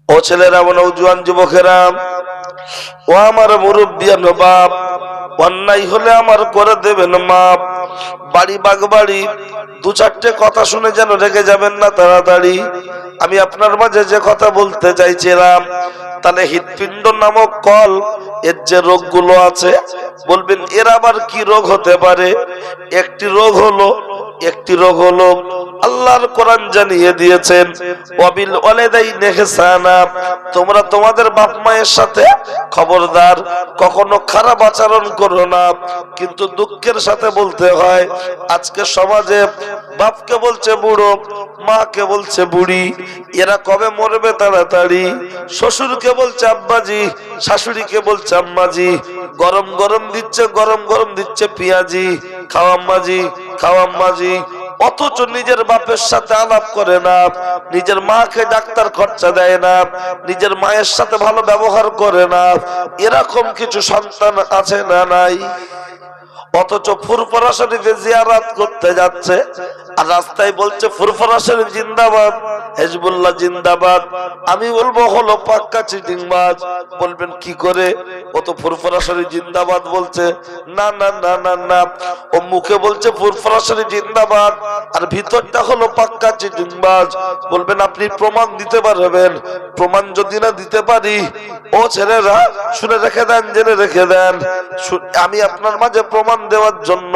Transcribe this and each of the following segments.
ও ছেলেরা, নওজোয়ান যুবকেরা, ও আমার মুরব্বিয়ান বাপ, অন্যায় হলে আমার করে দেবেন মাপ। বাড়ি বাগবাড়ি দু চারটে কথা শুনে যেন রেগে যাবেন না তাড়াতাড়ি। আমি আপনার মাঝে যে কথা বলতে চাইছিলাম, তাহলে হৃৎপিণ্ড নামক কল এর যে রোগগুলো আছে, বলবেন এর আবার কি রোগ হতে পারে? একটি রোগ হলো আল্লাহর কোরআন জানিয়ে দিয়েছেন, ওয়াবিল ওয়ালিদাইনি ইহসানা, তোমরা তোমাদের বাপ মায়ের সাথে খবরদার কখনো খারাপ আচরণ করো না। কিন্তু দুঃখের সাথে বলতে হয়, আজকে সমাজে বাপকে বলছে বুড়ো, মাকে বলছে বুড়ি, এরা কবে মরবে তাড়াতাড়ি। শ্বশুরকে বলছে আব্বাজি, শাশুড়িকে বলছে আম্মাজি, গরম গরম দিচ্ছে পেঁয়াজি, খাও আম্মাজি, খাও আম্মাজি। অথচ নিজের বাপের সাথে আলাপ করে না, নিজের মাকে ডাক্তার খরচা দেয় না, নিজের মায়ের সাথে ভালো ব্যবহার করে না। এরকম কিছু সন্তান আছে না নাই? অথচ ফুরফুরা শরীফে জিয়ারত করতে যাচ্ছে, আর রাস্তায় বলছে ফুরফুরা শরীফ জিন্দাবাদ, হিজবুল্লাহ জিন্দাবাদ। আমি বলবো হলো পাক্কা চিটিংবাজ। বলবেন কি করে? ও তো ফুরফুরা শরীফ জিন্দাবাদ বলছে। না না না না না, ও মুখে বলছে ফুরফুরা শরীফ জিন্দাবাদ, আর ভিতরটা হলো পাক্কা চিটিংবাজ। বলবেন আপনি প্রমাণ দিতে পারবেন? প্রমাণ যদি না দিতে পারি, ও ছেলেরা শুনে রেখে দেন, জেনে রেখে দেন, আমি আপনার মাঝে প্রমাণ দেওয়ার জন্য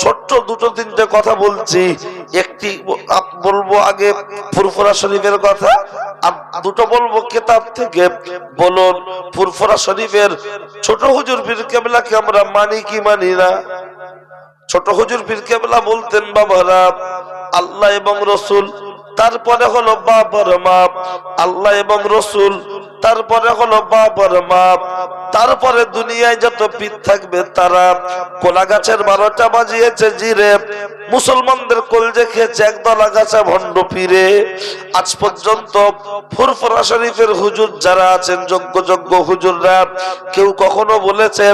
ছোট্ট দুটো তিনটে কথা বলছি। একটি বলবো আগে ফুরফুরা শরীফের কথা, আর দুটো বলবো কিতাব থেকে। বলুন, ফুরফুরা শরীফের ছোট হুজুর পীর কেবলাকে আমরা মানি কি মানি না? ছোট হুজুর পীর কেবলা বলতেন, বাবারা, আল্লাহ এবং রসুল, তারপরে হলো বাবার মাপ। আল্লাহ এবং রসুল, তারপরে হলো বাবার মাপ, তারপরে দুনিয়ায় যত পীর থাকবে তারা। কোলা গাছের 12টা বাজিয়েছে জিরে, মুসলমানদের কলজে খেয়েছে একদল আগাছা ভণ্ড পীরে। আজ পর্যন্ত ফুরফুরা শরীফের হুজুর যারা আছেন, যোগ্য হুজুররা, কেউ কখনো বলেছে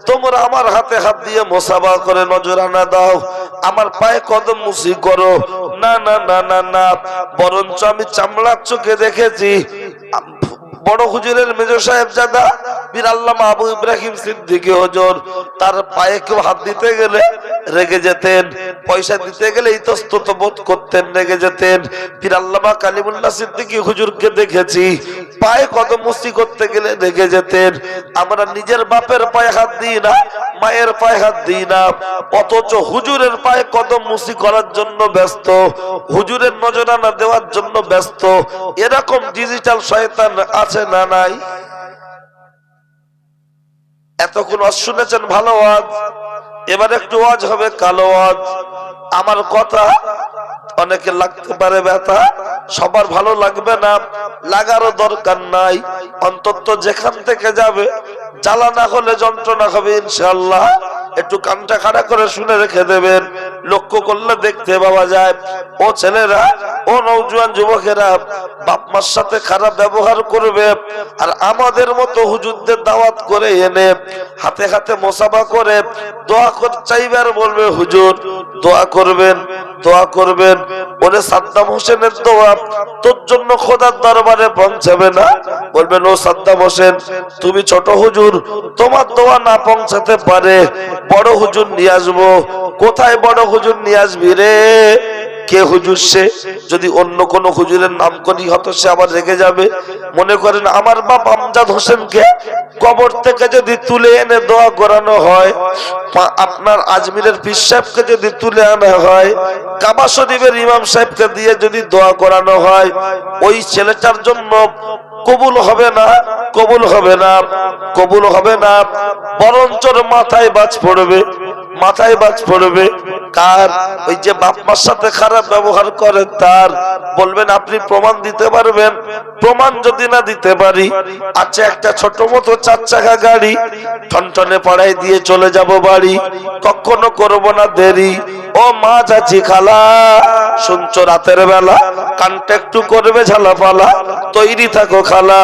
তোমরা আমার হাতে হাত দিয়ে মোসাফা করে নজরানা দাও, আমার পায়ে কদম মুসি করো? না না না না না, বরঞ্চ আমি চামড়ার চোখে দেখেছি বড় হুজুরের মেজ সাহেবজাদা পীর আল্লামা আবু ইব্রাহিম সিদ্দিকী হুজুর, তার পায়ে কেউ হাত দিতে গেলে রেগে যেতেন, পয়সা দিতে গেলে ইতস্তত বোধ করতেন, রেগে যেতেন। পীর আল্লামা কালিমুল্লাহ সিদ্দিকী হুজুরকে দেখেছি পায়ে কদম মুসি করতে গেলে রেগে যেতেন। আমরা নিজের বাপের পায়ে হাত দিই না, মায়ের পায়ে হাত দিই না, অথচ হুজুরের পায়ে কদম মুসি করার জন্য ব্যস্ত, হুজুরের নজরানা দেওয়ার জন্য ব্যস্ত। এরকম ডিজিটাল শয়তান আছে না নাই? এতক্ষণ ওয়াজ শুনেছেন, ভালো ওয়াজ। এবার একটু ওয়াজ হবে কালো ওয়াজ। আমার কথা অনেকে লাগতে পারে ব্যথা, সবার ভালো লাগবে না, লাগারও দরকার নাই। অন্তত যেখান থেকে যাবে জ্বালা না হলে যন্ত্রণা হবে ইনশাআল্লাহ। একটু কানটা খাড়া করে শুনে রেখে দেবেন, লক্ষ্য করলে দেখতে পাওয়া যায়। ও ছেলেরা, ও নওজোয়ান যুবকেরা, বাপ মার সাথে খারাপ ব্যবহার করবে, আর আমাদের মতো হুজুরদের দাওয়াত করে এনে হাতে হাতে মোসাফা করে দোয়া করে চাইবার বলবে, হুজুর দোয়া করবেন, দোয়া করবেন। ওরে সাদ্দাম হোসেনের দোয়া তোর জন্য খোদার দরবারে পৌঁছাবে না। বলবেন, ও সাদ্দাম হোসেন, তুমি ছোট হুজুর, তোমার দোয়া না পৌঁছাতে পারে, বড় হুজুর নিয়ে আসবো। কোথায় বড় হুজুর নিয়ে আসবি রে? কে হুজুর সে? যদি অন্য কোন হুজুরের নাম করি হতো, সে আবার রেগে যাবে। মনে করেন আমার বাপ আমজাদ হোসেনকে কবর থেকে যদি তুলে এনে দোয়া করানো হয়, আপনার আজমিরের পীর সাহেবকে যদি তুলে আনা হয়, কাবা শরীফের ইমাম সাহেবকে দিয়ে যদি দোয়া করানো হয়, ওই ছেলেটার জন্য কবুল হবে না, কবুল হবে না, কবুল হবে না। বরঞ্চ মাথায় বাজ পড়বে, মাথায় বাজ পড়বে। কার? ওই যে বাপ মার সাথে খারাপ ব্যবহার করে তার। বলবেন আপনি প্রমাণ দিতে পারবেন? প্রমাণ যদি না দিতে পারি, আচ্ছা একটা ছোট মতো 4 চাকা গাড়ি টনটনে পাড়ায় দিয়ে চলে যাব বাড়ি, কখনো করব না দেরি। ও মা চাচি খালা, শুনছো রাতের বেলা কানটা একটু করবে ঝালাপালা, তৈরি থাকো খালা।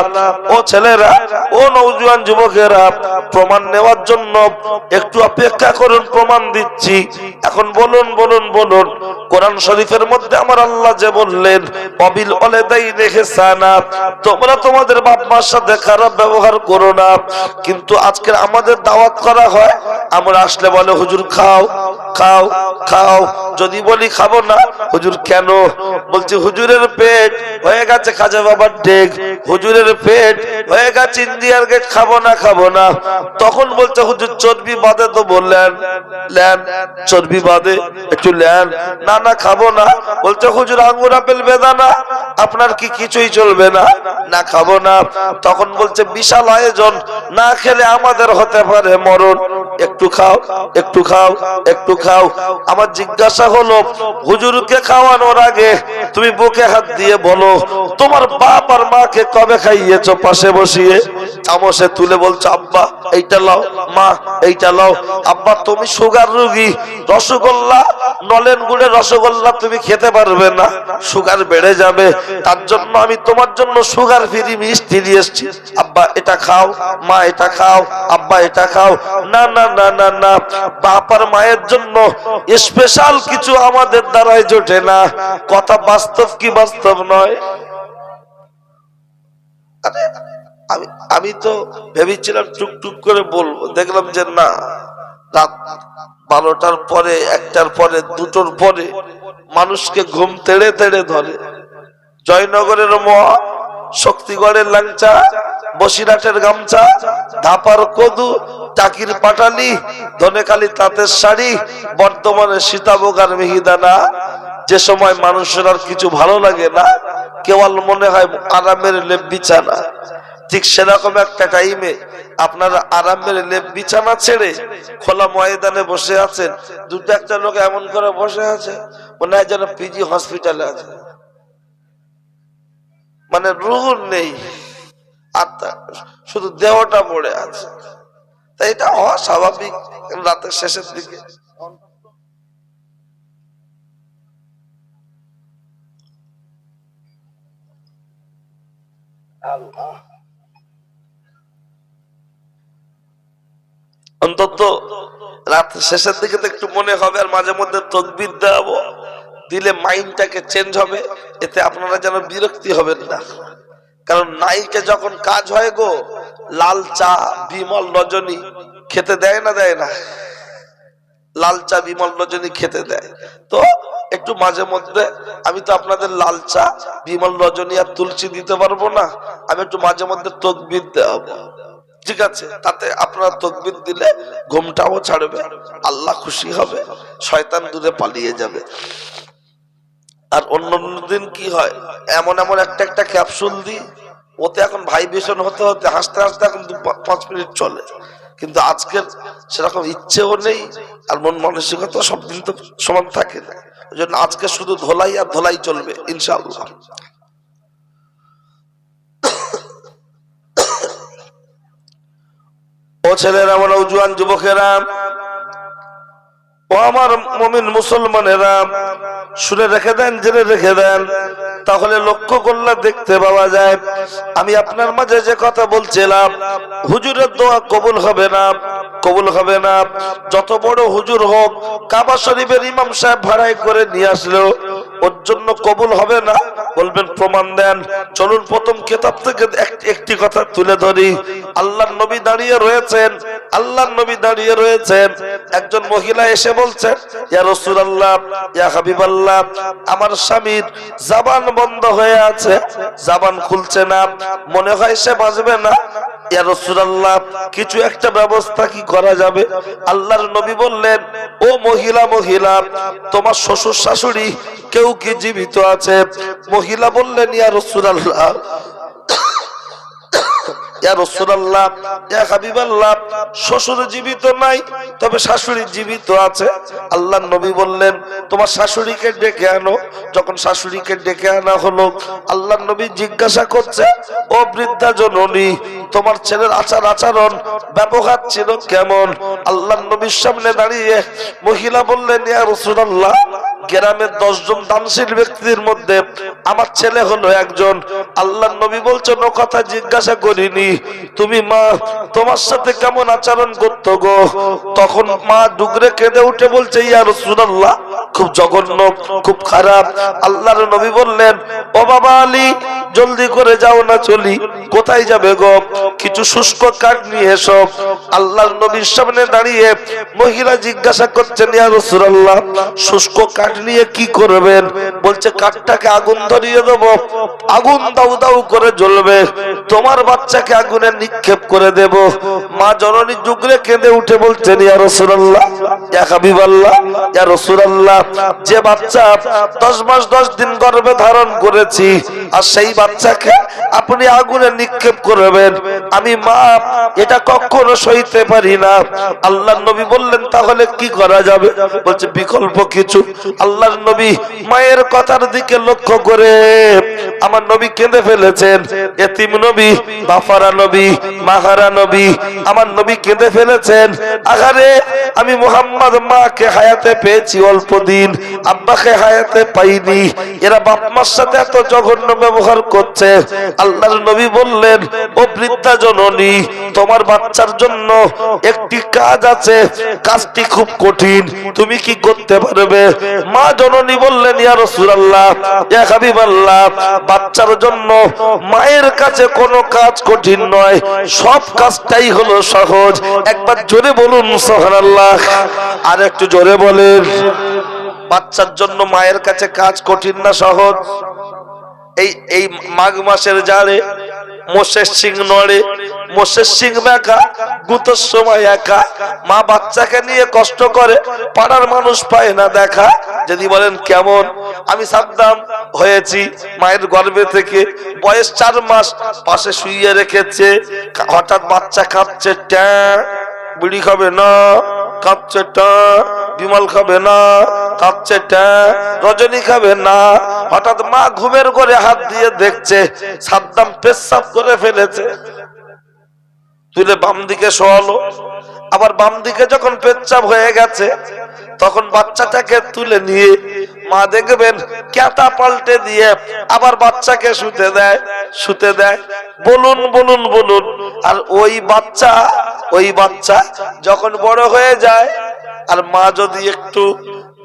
ও ছেলেরা, ও নওজোয়ান যুবকেরা, প্রমাণ নেওয়ার জন্য একটু অপেক্ষা করুন, প্রমাণ দিচ্ছি। এখন বলুন বলুন বলুন, কোরআন শরীফের মধ্যে আমার আল্লাহ যে বললেন অবিল ওয়ালিদাইনি ইহসানা, তোমরা তোমাদের বাপ মার সাথে খারাপ ব্যবহার করো না। কিন্তু আজকের আমাদের দাওয়াত করা হয়, আমরা আসলে বলে হুজুর খাও খাও খাও, যদি বলি খাবো না, হুজুর কেন? বলছি হুজুরের পেট হয়ে গেছে খাজা বাবার ডেক, হুজুরের পেট হয়ে গেছে ইন্ডিয়ার গেট, খাবো না খাবো না। তখন বলছে হুজুর চর্বি বাদে তো বললেন, লেন চর্বি বাদে একটু লেন, না না খাবো না। বলছে হুজুর আঙ্গুর আপেল বেদানা আপনার কি কিছুই চলবে না? না খাবো না। তখন বলছে বিশাল আয়োজন, না খেলে আমাদের হতে পারে মরণ, একটু খাও একটু খাও একটু খাও। আমার জিজ্ঞাসা হলো হুজুরকে খাওয়ানোর আগে তুমি বুকে হাত দিয়ে বলো তোমার বাপ আর মাকে কবে খাইয়েছো পাশে বসিয়ে? চামচে তুলে বলছো আব্বা এইটা লাও, মা এইটা লাও। আব্বা তুমি সুগার রোগী, রসগোল্লা নলেন গুড়ের রসগোল্লা তুমি খেতে পারবে না, সুগার বেড়ে যাবে, তার জন্য আমি তোমার জন্য সুগার ফ্রি মিষ্টি দিয়ে এসেছি, আব্বা এটা খাও, মা এটা খাও, আব্বা এটা খাও। না না না না না, বাপ আর মায়ের জন্য স্পেশাল কিছু আমাদের দ্বারাই জোটে না। কথা বাস্তব কি বাস্তব নয়? আমি তো ভেবেছিলাম টুকটুক করে বলবো, দেখলাম যে না, রাত 12টার পরে, 1টার পরে, 2টোর পরে মানুষকে ঘুম তেড়ে তেড়ে ধরে। জয়নগরের মোয়া, শক্তিগড়ের লাংচা, বসিরহাটের গামছা, ধাপার কদু, টাকির পাটালি, ধনেখালি তাঁতের শাড়ি, বর্তমানে সীতাভোগার মিহিদানা। যে সময় মানুষের আর কিছু ভালো লাগে না, কেবল মনে হয় আরামের লেপ বিছানা, ঠিক সেরকম একটা টাইমে আপনারা আরামের লেপ বিছানা ছেড়ে খোলা ময়দানে বসে আছেন। দুটো একটা লোক এমন করে বসে আছে মনে হয় যেন পিজি হসপিটালে আছে, মানে রুহ নেই, আত্মা শুধু দেহটা পড়ে আছে। তাই এটা অস্বাভাবিক রাতের শেষের দিকে। অন্তত রাত শেষের দিকে তো একটু মনে হবে, আর মাঝে মধ্যে তাকবীর দেবো, দিলে মাইন্ডটাকে চেঞ্জ হবে, এতে আপনারা যেন বিরক্তি হবেন না। কারণ নাইকে যখন কাজ হয় গো, লাল চা বিমল রজনী খেতে দেয় না, দেয় না? লাল চা বিমল রজনী খেতে দেয়। তো একটু মাঝে মধ্যে, আমি তো আপনাদের লাল চা বিমল রজনী আর তুলসী দিতে পারবো না, আমি একটু মাঝে মধ্যে তাকবীর দেবো, ঠিক আছে? তাতে আপনারা তাকবীর দিলে ঘুমটাও ছাড়বে, আল্লাহ খুশি হবে, শয়তান দূরে পালিয়ে যাবে। আর অন্য দিন কি হয়, এমন এমন একটা একটা ক্যাপসুল দিই, ওতে এখন ভাইব্রেশন হতে হতে হাসতে হাসতে এখন 5 মিনিট চলে। কিন্তু আজকের সেরকম ইচ্ছেও নেই, আর মন মানসিকতা সব দিন তো সমান থাকে না। ওই জন্য আজকে শুধু ধোলাই আর ধোলাই চলবে ইনশাআল্লাহ। ও ছেলেরা, আমার নওজোয়ান যুবকেরা, ও আমার মুমিন মুসলমানেরা, শুনে রেখে দেন, জেনে রেখে দেন, তাহলে লক্ষ্য করলে দেখতে পাওয়া যায় আমি আপনার মাঝে যে কথা বলছিলাম, হুজুরের দোয়া কবুল হবে না, কবুল হবে না। যত বড় হুজুর হোক, কাবা শরীফের ইমাম সাহেব ভাড়াই করে নিয়ে আসলেও ওর জন্য কবুল হবে না। বলবেন প্রমাণ দেন। চলুন প্রথম কিতাব থেকে একটি কথা তুলে ধরি। আল্লাহর নবী দাঁড়িয়ে রয়েছেন, আল্লাহর নবী দাঁড়িয়ে রয়েছেন, একজন মহিলা এসে বলছেন, ইয়া রাসূলুল্লাহ, ইয়া হাবিবাল্লাহ, আমার স্বামীর জবান বন্ধ হয়ে আছে, জবান খুলছে না, মনে হয় সে বাঁচবে না, ইয়া রাসূলুল্লাহ কিছু একটা ব্যবস্থা কি করা যাবে? আল্লাহর নবী বললেন, ও মহিলা, মহিলা তোমার শ্বশুর শাশুড়ি কেউ কি জীবিত আছে? মহিলা বললেন, ইয়া রাসূলুল্লাহ, ইয়া রাসূলুল্লাহ, ইয়া হাবিবাল্লাহ, শ্বশুর জীবিত নাই, তবে শাশুড়ি জীবিত আছে। আল্লাহর নবী বললেন, তোমার শাশুড়িকে ডেকে আনো। যখন শাশুড়িকে ডেকে আনা হলো, আল্লাহর নবী জিজ্ঞাসা করছে, ও বৃদ্ধা জননী, তোমার ছেলের আচার আচরণ ব্যবহার ছিল কেমন? আল্লাহর নবীর সামনে দাঁড়িয়ে মহিলা বললেন, ইয়া রাসূলুল্লাহ, গ্রামের 10 জন দানশীল ব্যক্তির মধ্যে আমার ছেলে হলো একজন। আল্লাহর নবী বলছেন, ও কথা জিজ্ঞাসা করিনি, তুমি মা তোমার সাথে কেমন আচরণ করতো গো? তখন মা ডুগরে কেঁদে উঠে বলছে, ইয়া রাসূলুল্লাহ, খুব জঘন্য, খুব খারাপ। আল্লাহর নবী বললেন, ও বাবা আলী, জলদি করে যাও না চলি। কোথায় যাবে গো? কিছু শুষ্ক কাঠ নিয়ে এসো। আল্লাহর নবীর সামনে দাঁড়িয়ে মহিলা জিজ্ঞাসা করছেন, ইয়া রাসূলুল্লাহ, শুষ্ক কাঠ নিয়ে কি করবেন? বলছে, কাঠটাকে আগুন ধরিয়ে দেব, আগুন দাউ দাউ করে জ্বলবে, তোমার বাচ্চাকে আগুনে নিক্ষেপ করে দেব। মা জননী ডুগরে কেঁদে উঠে বলছেন, ইয়া রাসূলুল্লাহ, ইয়া হাবিবাল্লাহ, ইয়া রাসূলুল্লাহ, যে বাচ্চা 10 মাস 10 দিন গর্ভে ধারণ করেছি, আর সেই বাচ্চাকে আপনি আগুনে নিক্ষেপ করবেন, আমি মা এটা কখনো সইতে পারি না। আল্লাহর নবী বললেন, তাহলে কি করা যাবে? বলছে, বিকল্প কিছু। আল্লাহর নবী মায়ের কথার দিকে লক্ষ্য করে আমার নবী কেঁদে ফেলেছেন। এতিম নবী, বাফারা নবী, মাহারা নবী, আমার নবী কেঁদে ফেলেছেন। আহারে, আমি মুহাম্মদ মাকে হায়াতে পেয়েছি অল্প দিন, আব্বাকে হায়াতে পাইনি, এরা বাপ মার সাথে এত জঘন্য ব্যবহার করছে। আল্লাহর নবী বললেন, ও বৃদ্ধা জননী, তোমার বাচ্চার জন্য একটি কাজ আছে, কাজটি খুব কঠিন, তুমি কি করতে পারবে? মা জননী বললেন, ইয়া রাসূলুল্লাহ, ইয়া হাবিবাল্লাহ, বাচ্চার জন্য মায়ের কাছে কোনো কাজ কঠিন নয়, সব কাজটাই হলো সহজ। একবার জোরে বলুন সুবহানাল্লাহ, আর একটু জোরে বলেন। বাচ্চার জন্য মায়ের কাছে কাজ কঠিন না সহজ? এই মাঘ মাসের জাড়ে মোষের সিং নড়ে, মোষের সিং বেঁকা, গুতোর সময় একা, মা বাচ্চাকে নিয়ে কষ্ট করে, পাড়ার মানুষ পায় না দেখা। যদি বলেন কেমন? আমি সাবধান হয়েছি মায়ের গর্ভে থেকে, বয়স 4 মাস, পাশে শুইয়ে রেখেছে, হঠাৎ বাচ্চা কাঁদছে, ট্যা, বিড়ি খাবে না, কাঁদছে, ট্যা, বিমল খাবে না, কাঁদছে, ট্যা, রজনী খাবে না। হঠাৎ মা ঘুমের ঘরে হাত দিয়ে দেখছে সাদ্দাম পেশাব করে ফেলেছে, তুলে বাম দিকে শোয়ালো। আবার বাম দিকে যখন পেচ্ছাপ হয়ে গেছে, তখন বাচ্চাটাকে তুলে নিয়ে মা দেখবেন ক্যাতা পাল্টে দিয়ে আবার বাচ্চাকে শুতে দেয়। বলুন বলুন বলুন। আর ওই বাচ্চা যখন বড় হয়ে যায়, আর মা যদি একটু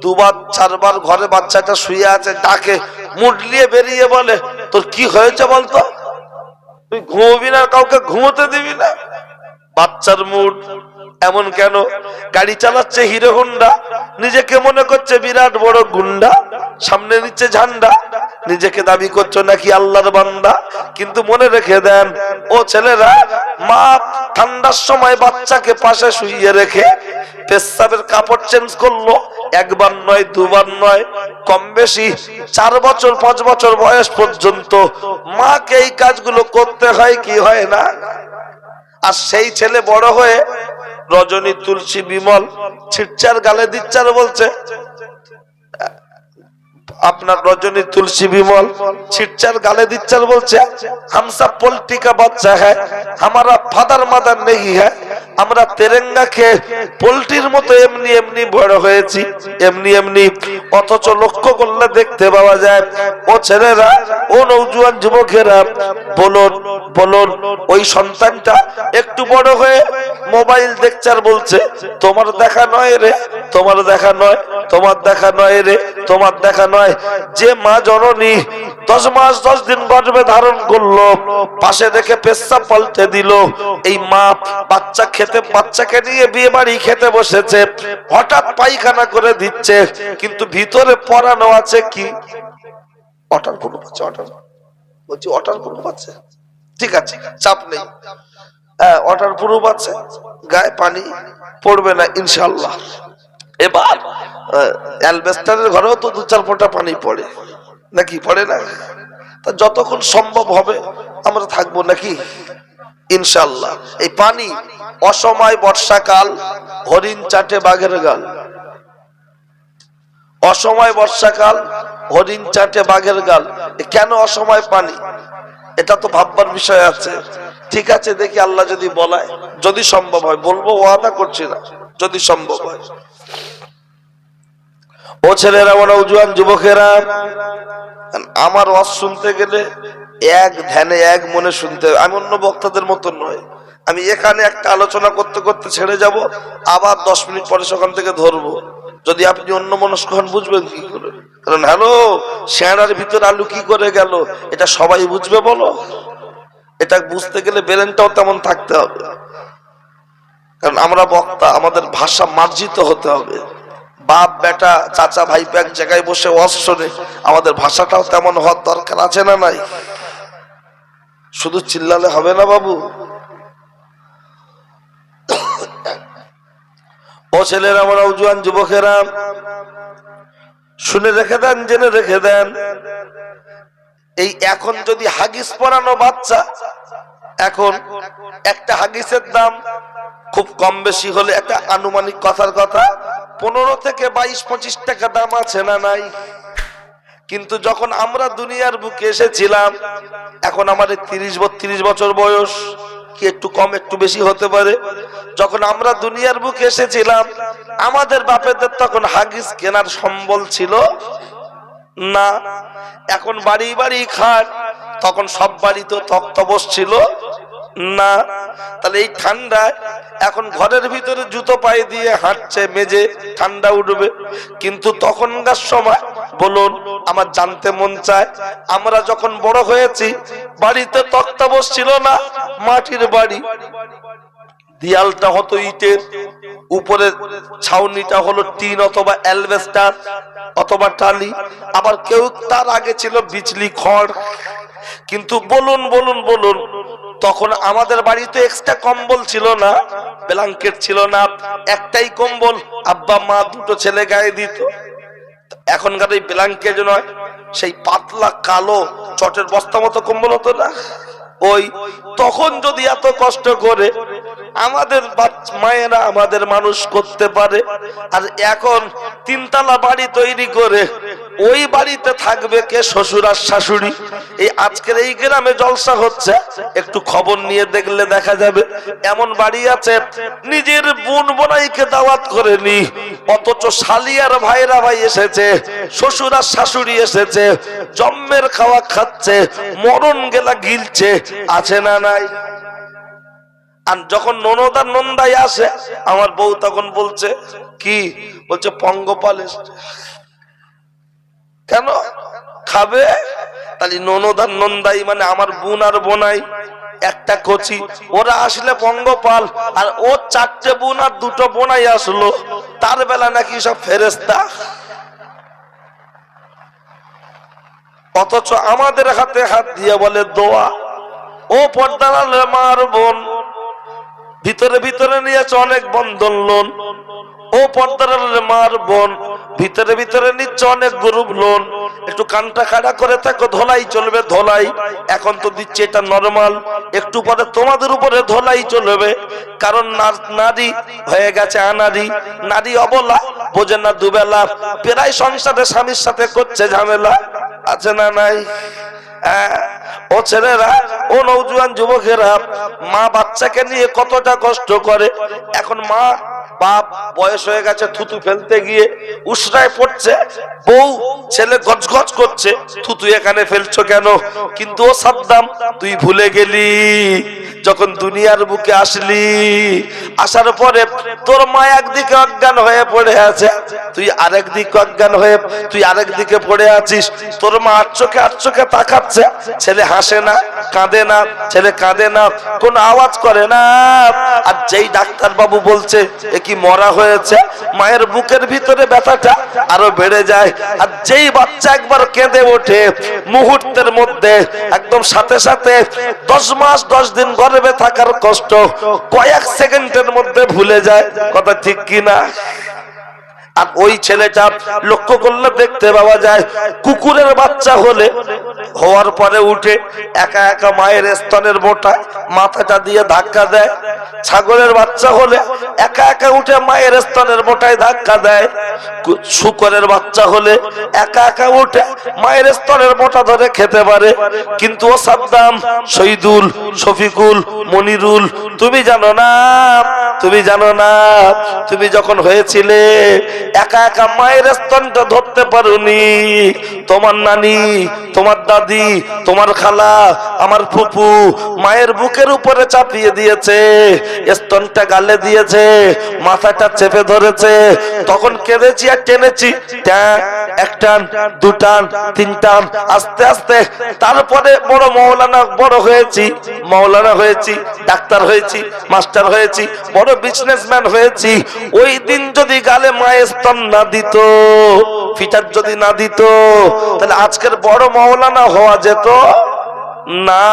2বার 4বার ঘরে বাচ্চাটা শুয়ে আছে ডাকে, মুডলিয়ে বেরিয়ে বলে, তোর কি হয়েছে বলতো? তুই ঘুমবি না, কাউকে ঘুমোতে দিবি না? বাচ্চার মুড এমন কেন? গাড়ি চালাচ্ছে হিরো হোন্ডা, নিজেকে মনে করছে বিরাট বড় গুন্ডা, সামনে নিচ্ছে ঝান্ডা, নিজেকে দাবি করছো নাকি আল্লাহর বান্দা। কিন্তু মনে রেখে দেন ও ছেলেরা, মা ঠান্ডার সময় বাচ্চাকে পাশে শুইয়ে রেখে পেশাবের কাপড় চেঞ্জ করলো, 1বার নয় 2বার নয়, কম বেশি 4 বছর 5 বছর বয়স পর্যন্ত মাকে এই কাজগুলো করতে হয় কি হয় না? আর সেই ছেলে বড় হয়ে রজনী, তুলসী, বিমল ছিটচার গালে দিচ্চার বলছে, আপনার রজনী, তুলসী, বিমল ছিটচার গালে দিচ্চার বলছে, হামসা পোল্ট্রি কা বাচ্চা হ্যায়, হামারা ফাদার মাদার নেই হ্যায়, আমরা তেরেঙ্গা খেয়ে পোল্ট্রির মতো এমনি এমনি বড় হয়েছি, এমনি এমনি। অথচ লক্ষ্য করলে দেখতে পাওয়া যায়, ও ছেলেরা, ও নওজোয়ান যুবকেরা, বলুন বলুন, ওই সন্তানটা একটু বড় হয়ে মোবাইল দেখচার বলছে, তোমার দেখা নয় রে, তোমার দেখা নয়, তোমার দেখা নয় রে, তোমার দেখা নয়। যে মা জননী 10 মাস 10 দিন গর্ভে ধারণ করলো, পাশে রেখে পেশাব পাল্টে দিল, এই মা বাচ্চাকে নিয়ে বিয়ে বাড়ি খেতে বসেছে, হঠাৎ পায়খানা করে দিচ্ছে, কিন্তু ভিতরে পরানো আছে কি? অটার কোনো পাচ্ছে, অটার কোনো পাচ্ছে, ঠিক আছে, চাপ নেই, অটার প্রুফ আছে, গায়ে পানি পড়বে না ইনশাআল্লাহ। এবার অ্যালবেস্টারের ঘরেও তো 2-4 ফোঁটা পানি পড়ে নাকি, পড়ে না? তা যতক্ষণ সম্ভব হবে আমরা থাকবো নাকি ইনশাআল্লাহ। এই পানি অসময় বর্ষাকাল, হরিণ চাটে বাঘের গাল, অসময় বর্ষাকাল, হরিণ চাটে বাঘের গাল। কেন অসময় পানি? এটা তো ভাববার বিষয় আছে। ঠিক আছে দেখি আল্লাহ যদি বলায়, যদি সম্ভব হয় বলবো, ওয়াদা করছি না, যদি সম্ভব হয়। ও ছেলেরা, ও নওজোয়ান যুবকেরা, আমার ওয়াজ শুনতে গেলে এক ধ্যানে এক মনে শুনতে হবে। আমি অন্য বক্তাদের মতন নয়, আমি এখানে একটা আলোচনা করতে করতে ছেড়ে যাব, আবার 10 মিনিট পরে সেখান থেকে ধরবো। যদি আপনি অন্য মনস্ক হন বুঝবেন কি করে? কারণ হ্যালো, শেয়ারার ভিতরে আলু কি করে গেল এটা সবাই বুঝবে বলো? এটা বুঝতে গেলে ব্রেনটাও তেমন থাকতে হবে। কারণ আমরা বক্তা, আমাদের ভাষা মার্জিত হতে হবে। বাপ বেটা চাচা ভাই এক জায়গায় বসে ওয়াজ শোনে, আমাদের ভাষাটাও তেমন হওয়ার দরকার আছে না নাই? শুধু চিল্লালে হবে না বাবু। ও ছেলেরা, আমার নওজোয়ান যুবকেরা, শুনে রেখে দেন, জেনে রেখে দেন, এই এখন যদি হাগিস পরানো বাচ্চা, এখন একটা হাগিসের দাম খুব কম বেশি হলে একটা আনুমানিক কথার কথা 15 থেকে 22-25 টাকা দাম আছে না নাই? কিন্তু যখন আমরা দুনিয়ার বুকে এসেছিলাম, এখন আমাদের 30-32 বছর বয়স, কি একটু কম একটু বেশি হতে পারে। যখন আমরা দুনিয়ার বুকে এসেছিলাম, আমাদের বাপেদের তখন হাগিস কেনার সম্বল ছিল না। এখন বাড়ি বাড়ি খাট, তখন সব বাড়িতে তক্তপোষ ছিল না। তাহলে এই ঠান্ডায় এখন ঘরের ভিতরে জুতো পায়ে দিয়ে হাঁটছে, মেজে ঠান্ডা উঠবে। কিন্তু তখনকার সময় বলুন, আমার জানতে মন চায়, আমরা যখন বড় হয়েছি বাড়িতে তক্তপোষ ছিল না, মাটির বাড়ি, দেয়ালটা হতো ইটের, উপরে ছাউনিটা হলো টিন অথবা অ্যালবেস্টার অথবা টালি, আবার কেউ তার আগে ছিল বিজলি খড়। কিন্তু বলুন বলুন বলুন, তখন আমাদের বাড়িতে এক্সট্রা কম্বল ছিল না, ব্ল্যাঙ্কেট ছিল না, একটাই কম্বল আব্বা মা দুটো ছেলে গায়ে দিত। এখনকার এই ব্ল্যাঙ্কেট নয়, সেই পাতলা কালো চটের বস্তা মতো কম্বল হতো না, ওই তখন যদি এত কষ্ট করে আমাদের মায়েরা আমাদের মানুষ করতে পারে, আর এখন 3 তলা বাড়ি তৈরি করে ওই বাড়িতে থাকবে কে? শ্বশুর আর শাশুড়ি। এই আজকের এই গ্রামে জলসা হচ্ছে, একটু খবর নিয়ে দেখলে দেখা যাবে এমন বাড়ি আছে নিজের বোন বোনাইকে দাওয়াত করেনি, অথচ শালি আর ভাইরা ভাই এসেছে, শ্বশুর আর শাশুড়ি এসেছে, জম্মের খাওয়া খাচ্ছে, মরণ গেলা গিলছে, আছে না নাই? আর যখন ননদ আর নন্দাই আসে, আমার বউ তখন বলছে কি? বলছে পঙ্গপাল এসছে। কেন খাবে? তাহলে ননদ আর নন্দাই মানে আমার বোন আর বোনাই, একটা কচি, ওরা আসলে পঙ্গপাল, আর ও 4টে বোন আর 2টো বোনাই আসলো, তার বেলা নাকি সব ফেরেশতা। অথচ আমাদের হাতে হাত দিয়ে বলে দোয়া। ও পর্দার আড়ালে মার বোন, ভিতরে ভিতরে নিয়েছে অনেক বন্ধন লোন। ও পর্দার আড়ালে মার বোন, ভিতরে ভিতরে নিচ্ছে অনেক গ্রুপ লোন। একটু কানটা খাড়া করে থাকো, ধোলাই চলবে ধোলাই। এখন তো দিচ্ছে এটা নরমাল, একটু পরে তোমাদের উপরে ধোলাই চলবে। কারণ নারী হয়ে গেছে আনারি, নারী অবলা, বোঝে না দুবেলা, প্রায় সংসারে স্বামীর সাথে করছে ঝামেলা, আছে না নাই? ও ছেলেরা, ও নওজোয়ান যুবকেরা, মা বাচ্চাকে নিয়ে কতটা কষ্ট করে। এখন মা বাপ বয়স হয়ে গেছে, থুতু ফেলতে গিয়ে উসরায় পড়ছে, বউ ছেলে গজগজ করছে, থুতু এখানে ফেলছো কেন? কিন্তু ও সাদ্দাম, তুই ভুলে গেলি যখন দুনিয়ার বুকে আসলি, আসার পরে তোর মা একদিকে অজ্ঞান হয়ে পড়ে আছে, তুই আরেক দিকে অজ্ঞান হয়ে তুই আরেক দিকে পড়ে আছিস। তোর মা আর চোখে তাকাচ্ছে, ছেলে হাসে না, কাঁদে না, ছেলে কাঁদে না, কোন আওয়াজ করে না। আর যেই ডাক্তার বাবু বলছে এ কি মরা হয়েছে, মায়ের বুকের ভিতরে ব্যথাটা আরো বেড়ে যায়। আর যেই বাচ্চা একবার কেঁদে ওঠে, মুহূর্তের মধ্যে একদম সাথে সাথে 10 মাস 10 দিন গর্ভে থাকার কষ্ট কয়েক সেকেন্ডের মধ্যে ভুলে যায়। কথা ঠিক কিনা? আর ওই ছেলেটা লক্ষ্য করলে দেখতে পাওয়া যায়, কুকুরের বাচ্চা হলে হওয়ার পরে উঠে একা একা মায়ের স্তনের মোটায় মাথাটা দিয়ে ধাক্কা দেয়। ছাগলের বাচ্চা হলে একা একা উঠে মায়ের স্তনের মোটায় ধাক্কা দেয়। শূকরের বাচ্চা হলে একা একা উঠে মায়ের স্তনের মোটা ধরে খেতে পারে। কিন্তু ও সাদ্দাম, শহীদুল, শফিকুল, মনিরুল, তুমি জানো না, তুমি জানো না, তুমি যখন হয়েছিলে একা একা মায়ের স্তনটা ধরতে পারোনি, তোমার নানি, তোমার দাদি, তোমার খালা, আমার ফুপু মায়ের বুকের উপরে চাপিয়ে দিয়েছে, স্তনটা গালে দিয়েছে, মাথাটা চেপে ধরেছে, তখন কেঁদেছি আর টেনেছি, এক টান, দু টান, তিন টান, আস্তে আস্তে, তারপরে বড় বড় হয়েছি, মৌলানা হয়েছি, ডাক্তার হয়েছি, মাস্টার হয়েছি, বড় বিজনেসম্যান হয়েছি। ওই দিন যদি গালে মায়ের স্তন না দিত, ফিটার যদি না দিত, তাহলে আজকের বড় মৌলানা হওয়া যেত না,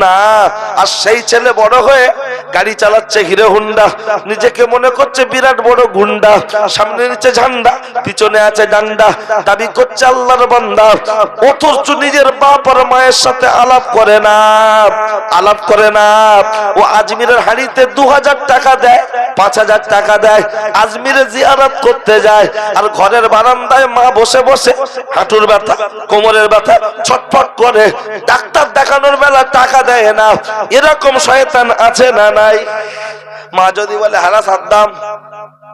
না। আর সেই ছেলে বড় হয়ে গাড়ি চালাচ্ছে হিরো হুন্ডা, নিজেকে মনে করছে বিরাট বড় গুন্ডা, সামনে নিচে ঝান্ডা, পিছনে আছে ডান্ডা, দাবি করছে আল্লাহর বান্দা, অথচ নিজের বাপ আর মায়ের সাথে আলাপ করে না, আলাপ করে না। ও আজমিরের হাড়িতে 2000 টাকা দেয়, 5000 টাকা দেয়, আজমিরে জিয়ারত করতে যায়, আর ঘরের বারান্দায় মা বসে বসে হাঁটুর ব্যথা, কোমরের ব্যথা ছটফট করে, ডাক্তার দেখানোর বেলা টাকা দেয় না। এরকম শয়তান আছে না নাই? মা যদি বলে হারা সাদ্দাম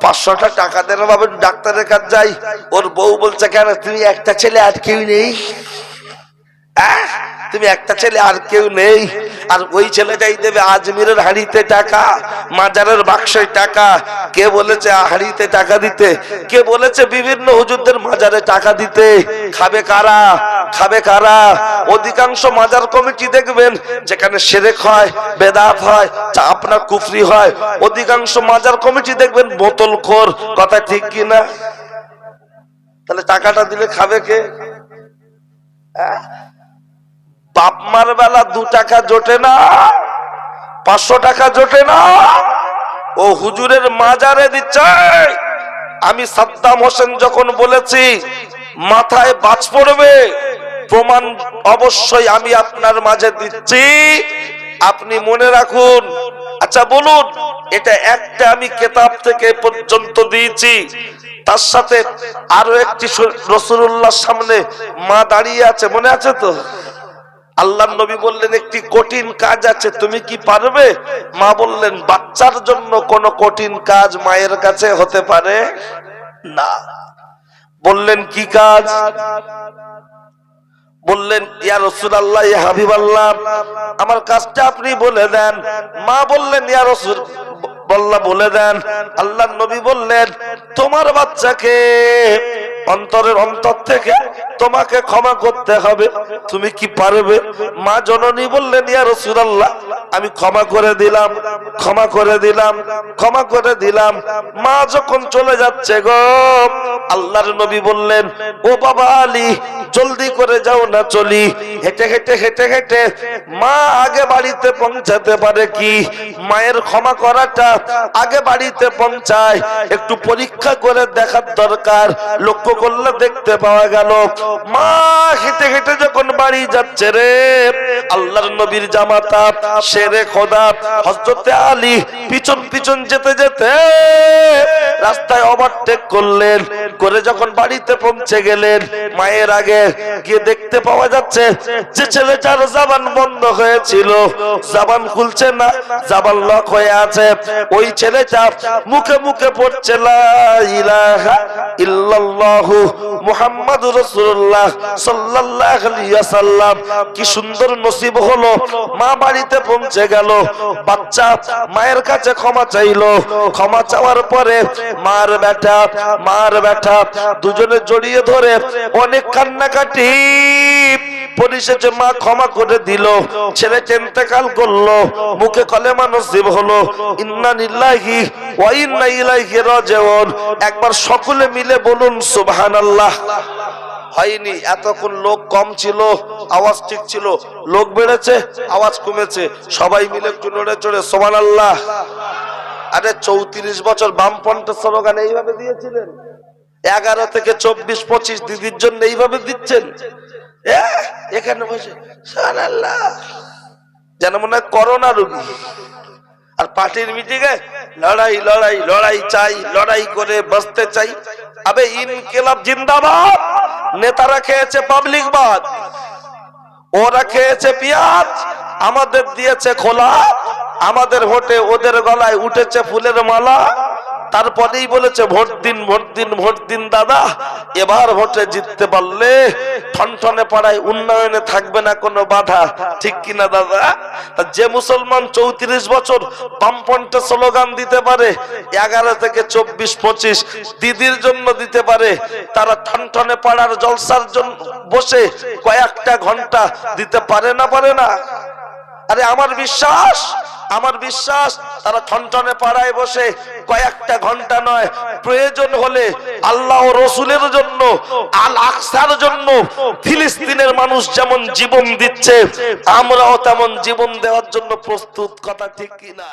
500টা টাকা দেন বাবা, ডাক্তারের কাছে যাই, ওর বউ বলছে কেন, তুমি একটা ছেলে আর কেউ নেই, তুমি একটা ছেলে আর কেউ নেই। আর ওই ছেলেটাই দেবে আজমিরের হাড়িতে টাকা, মাজারের বাক্সে টাকা। কে বলেছে হাড়িতে টাকা দিতে? কে বলেছে বিভিন্ন হুজুরদের মাজারে টাকা দিতে? খাবে কারা? খাবে কারা? অধিকাংশ মাজার কমিটি দেখবেন যেখানে শিরক হয়, বেদাত হয়, আপনার কুফরি হয়, অধিকাংশ মাজার কমিটি দেখবেন বোতলখোর। কথা ঠিক কিনা? তাহলে টাকাটা দিলে খাবে কে? বাপ মার বেলা 2 টাকা জোটে না, 500 টাকা জোটে না, ও হুজুরের মাজারে দিচ্ছে। আমি সাদ্দাম হোসেন যখন বলেছি মাথায় বাজ পড়বে, প্রমাণ অবশ্যই আমি আপনার মাঝে দিচ্ছি, আপনি মনে রাখুন। আচ্ছা বলুন, এটা একটা আমি কিতাব থেকে পর্যন্ত দিয়েছি, তার সাথে আরো একটি রাসূলুল্লাহর সামনে মা দাঁড়িয়ে আছে, মনে আছে তো? আল্লাহর নবী বললেন একটি কঠিন কাজ আছে, তুমি কি পারবে? মা বললেন বাচ্চার জন্য কোন কঠিন কাজ মায়ের কাছে হতে পারে না। বললেন কি কাজ? বললেন ইয়া রাসূলুল্লাহ, ইয়া হাবিবাল্লাহ, আমার কাজটা আপনি বলে দেন। মা বললেন ইয়া রাসূল বলে দেন। আল্লাহর নবী বললেন তোমার বাচ্চাকে অন্তরের অন্তর থেকে তোমাকে ক্ষমা করতে হবে, তুমি কি পারবে? মা জননী বললেন ইয়া রাসূলুল্লাহ, আমি ক্ষমা করে দিলাম, ক্ষমা করে দিলাম, ক্ষমা করে দিলাম। মা যখন চলে যাচ্ছে গো, আল্লাহর নবী বললেন ও বাবা আলী, জলদি করে যাও না, চলি। হেঁটে হেঁটে হেঁটে হেঁটে মা আগে বাড়িতে পৌঁছাতে পারে কি? মায়ের ক্ষমা করাটা আগে বাড়িতে পৌঁছায়, একটু পরীক্ষা করে দেখার দরকার। লক্ষ্য করলে দেখতে পাওয়া গেল মা হেঁটে হেঁটে যখন বাড়ি যাচ্ছে রে, আল্লাহর নবীর জামাতা শেরে খোদা হযরতে আলী পিছন পিছন যেতে যেতে রাস্তায় ওভারটেক করলেন, করে যখন বাড়িতে পৌঁছে গেলেন, মায়ের আগে গিয়ে দেখতে পাওয়া যাচ্ছে যে ছেলেটার জবান বন্ধ হয়েছিল, জবান খুলছে না, জবান লক হয়ে আছে। ওই ছেলেটা মুখে মুখে পড়ছে লা ইলাহা ইল্লাল্লাহু মুহাম্মাদুর রাসূলুল্লাহ সাল্লাল্লাহু আলাইহি ওয়াসাল্লাম। কি সুন্দর নসিব হলো, মা বাড়িতে পৌঁছে গেল, বাচ্চা মায়ের কাছে ক্ষমা চাইলো। ক্ষমা চাওয়ার পরে মার বেটা দুজনে জড়িয়ে ধরে অনেক কান্নাকাটি, পরিশেষে মা ক্ষমা করে দিল। ছেলেটা ইন্তেকাল করলো, মুখে কলেমা নসিব হলো, ইন্না লিল্লাহি ওয়া ইন্না ইলাইহি রাজিউন। একবার সকলে মিলে বলুন সুবহানাল্লাহ। হয়নি, এতক্ষণ লোক কম ছিল, আওয়াজ ঠিক ছিল, লোক বেড়েছে, আওয়াজ কমেছে, সবাই মিলে একটু নড়ে চড়ে সুবহানাল্লাহ। আরে 34 বছর বামপন্থী স্লোগান এইভাবে দিয়েছিলেন, 11 থেকে 24 25 দিদির জন্য এইভাবে দিচ্ছেন এখানে বসে সুবহানাল্লাহ, যেন মনে হয় করোনা রোগী। আর পার্টির মিটিং এ লড়াই লড়াই লড়াই চাই, লড়াই করে বসতে চাই। আবে ইনকিলাব জিন্দাবাদ। নেতারা খেয়েছে পাবলিক বাদ, ওরা খেয়েছে পেঁয়াজ, আমাদের দিয়েছে খোলা, আমাদের ভোটে ওদের গলায় উঠেছে ফুলের মালা, তারপরেই বলেছে ভোট দিন ভোট দিন ভোট দিন দাদা। এবার ভোটে জিততে পারলে ঠনঠনে পাড়ায় উন্নয়নে থাকবে না কোনো বাধা, ঠিক কিনা দাদা? তা যে মুসলমান 34 বছর বামপন্থী স্লোগান দিতে পারে, 11 থেকে 24 25 দিদির জন্য দিতে পারে, তারা ঠনঠনে পাড়ার জলসার জন্য বসে কয়েকটা ঘন্টা দিতে পারে না? পারে না? আরে আমার বিশ্বাস তারা ঠনঠনে পাড়ায় বসে কয়েকটা ঘন্টা নয়, প্রয়োজন হলে আল্লাহ ও রসুলের জন্য, আল আকসার জন্য ফিলিস্তিনের মানুষ যেমন জীবন দিচ্ছে, আমরাও তেমন জীবন দেওয়ার জন্য প্রস্তুত। কথা ঠিক কিনা?